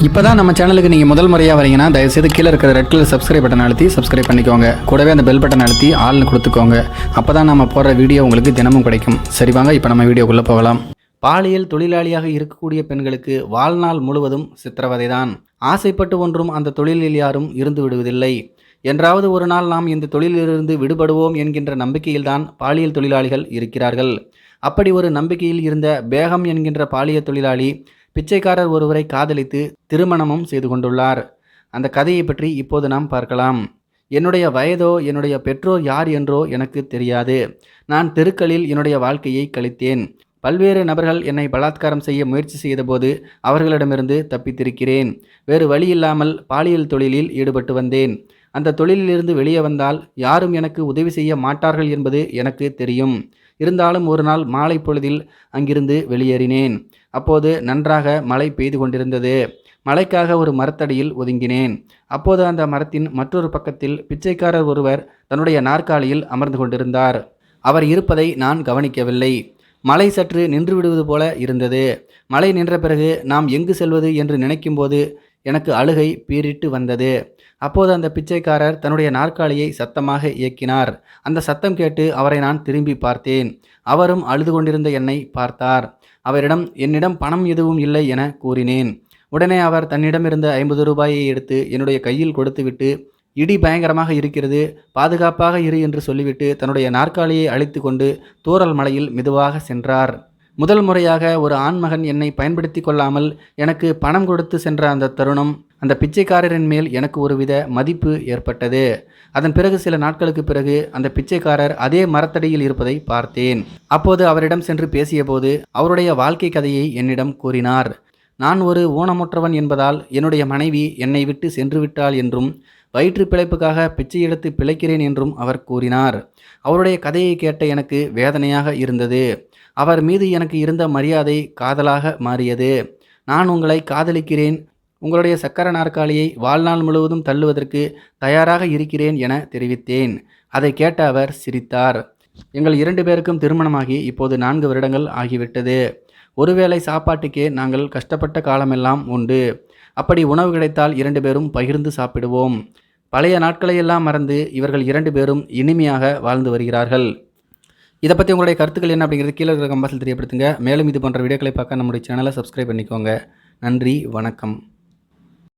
இப்போ தான் நம்ம சேனலுக்கு நீங்கள் முதல் முறையாக வரீங்கன்னா தயவுசெய்து கீழே இருக்கிற ரெட் கலர் சப்ஸ்கிரைப் பட்டன் அழுத்தி சப்ஸ்கிரைப் பண்ணிக்கோங்க. கூடவே அந்த பெல் பட்டன் அழுத்தி ஆள்னு கொடுத்துக்கோங்க. அப்போ தான் நம்ம போடுற வீடியோ உங்களுக்கு தினமும் கிடைக்கும். சரி வாங்க இப்போ நம்ம வீடியோக்குள்ளே போகலாம். பாலியல் தொழிலாளியாக இருக்கக்கூடிய பெண்களுக்கு வாழ்நாள் முழுவதும் சித்திரவதை தான். ஆசைப்பட்டு ஒன்றும் அந்த தொழிலில் யாரும் இருந்து விடுவதில்லை. என்றாவது ஒரு நாள் நாம் இந்த தொழிலிலிருந்து விடுபடுவோம் என்கின்ற நம்பிக்கையில்தான் பாலியல் தொழிலாளிகள் இருக்கிறார்கள். அப்படி ஒரு நம்பிக்கையில் இருந்த பேகம் என்கின்ற பாலியல் தொழிலாளி பிச்சைக்காரர் ஒருவரை காதலித்து திருமணமும் செய்து கொண்டுள்ளார். அந்த கதையை பற்றி இப்போது நாம் பார்க்கலாம். என்னுடைய வயதோ என்னுடைய பெற்றோர் யார் என்றோ எனக்கு தெரியாது. நான் தெருக்களில் என்னுடைய வாழ்க்கையை கழித்தேன். பல்வேறு நபர்கள் என்னை பலாத்காரம் செய்ய முயற்சி செய்தபோது அவர்களிடமிருந்து தப்பித்திருக்கிறேன். வேறு வழியில்லாமல் பாலியல் தொழிலில் ஈடுபட்டு வந்தேன். அந்த தொழிலிலிருந்து வெளியே வந்தால் யாரும் எனக்கு உதவி செய்ய மாட்டார்கள் என்பது எனக்கு தெரியும். இருந்தாலும் ஒரு நாள் மாலை பொழுதில் அங்கிருந்து வெளியேறினேன். அப்போது நன்றாக மழை பெய்து கொண்டிருந்தது. மழைக்காக ஒரு மரத்தடியில் ஒதுங்கினேன். அப்போது அந்த மரத்தின் மற்றொரு பக்கத்தில் பிச்சைக்காரர் ஒருவர் தன்னுடைய நாற்காலியில் அமர்ந்து கொண்டிருந்தார். அவர் இருப்பதை நான் கவனிக்கவில்லை. மழை சற்று நின்று விடுவது போல இருந்தது. மழை நின்ற பிறகு நாம் எங்கு செல்வது என்று நினைக்கும்போது எனக்கு அழுகை பீறிட்டு வந்தது. அப்போது அந்த பிச்சைக்காரர் தன்னுடைய நாற்காலியை சத்தமாக இயக்கினார். அந்த சத்தம் கேட்டு அவரை நான் திரும்பி பார்த்தேன். அவரும் அழுது கொண்டிருந்த என்னை பார்த்தார். அவரிடம் என்னிடம் பணம் எதுவும் இல்லை என கூறினேன். உடனே அவர் தன்னிடமிருந்த 50 ரூபாயை எடுத்து என்னுடைய கையில் கொடுத்துவிட்டு, இடி பயங்கரமாக இருக்கிறது, பாதுகாப்பாக இரு என்று சொல்லிவிட்டு தன்னுடைய நாற்காலியை அழைத்து கொண்டு தூறல் மலையில் மெதுவாக சென்றார். முதல் முறையாக ஒரு ஆண்மகன் என்னை பயன்படுத்தி கொள்ளாமல் எனக்கு பணம் கொடுத்து சென்ற அந்த தருணம், அந்த பிச்சைக்காரரின் மேல் எனக்கு ஒருவித மதிப்பு ஏற்பட்டது. அதன் பிறகு சில நாட்களுக்கு பிறகு அந்த பிச்சைக்காரர் அதே மரத்தடியில் இருப்பதை பார்த்தேன். அப்போது அவரிடம் சென்று பேசியபோது அவருடைய வாழ்க்கை கதையை என்னிடம் கூறினார். நான் ஒரு ஊனமுற்றவன் என்பதால் என்னுடைய மனைவி என்னை விட்டு சென்று விட்டாள் என்றும், வயிற்று பிழைப்புக்காக பிச்சை எடுத்து பிழைக்கிறேன் என்றும் அவர் கூறினார். அவருடைய கதையை கேட்ட எனக்கு வேதனையாக இருந்தது. அவர் மீது எனக்கு இருந்த மரியாதை காதலாக மாறியது. நான் உங்களை காதலிக்கிறேன், உங்களுடைய சக்கர நாற்காலியை வாழ்நாள் முழுவதும் தள்ளுவதற்கு தயாராக இருக்கிறேன் என தெரிவித்தேன். அதை கேட்ட அவர் சிரித்தார். எங்கள் 2 பேருக்கும் திருமணமாகி இப்போது 4 வருடங்கள் ஆகிவிட்டது. ஒருவேளை சாப்பாட்டுக்கே நாங்கள் கஷ்டப்பட்ட காலமெல்லாம் உண்டு. அப்படி உணவு கிடைத்தால் 2 பேரும் பகிர்ந்து சாப்பிடுவோம். பழைய நாட்களையெல்லாம் மறந்து இவர்கள் 2 பேரும் இனிமையாக வாழ்ந்து வருகிறார்கள். இதை பற்றி உங்களுடைய கருத்துக்கள் என்ன அப்படிங்கிறது கீழே இருக்கிற கம்பாஸில் தெரியப்படுத்துங்க. மேலும் இது போன்ற வீடியோக்களை பார்க்க நம்முடைய சேனலை சப்ஸ்கிரைப் பண்ணிக்கோங்க. நன்றி, வணக்கம்.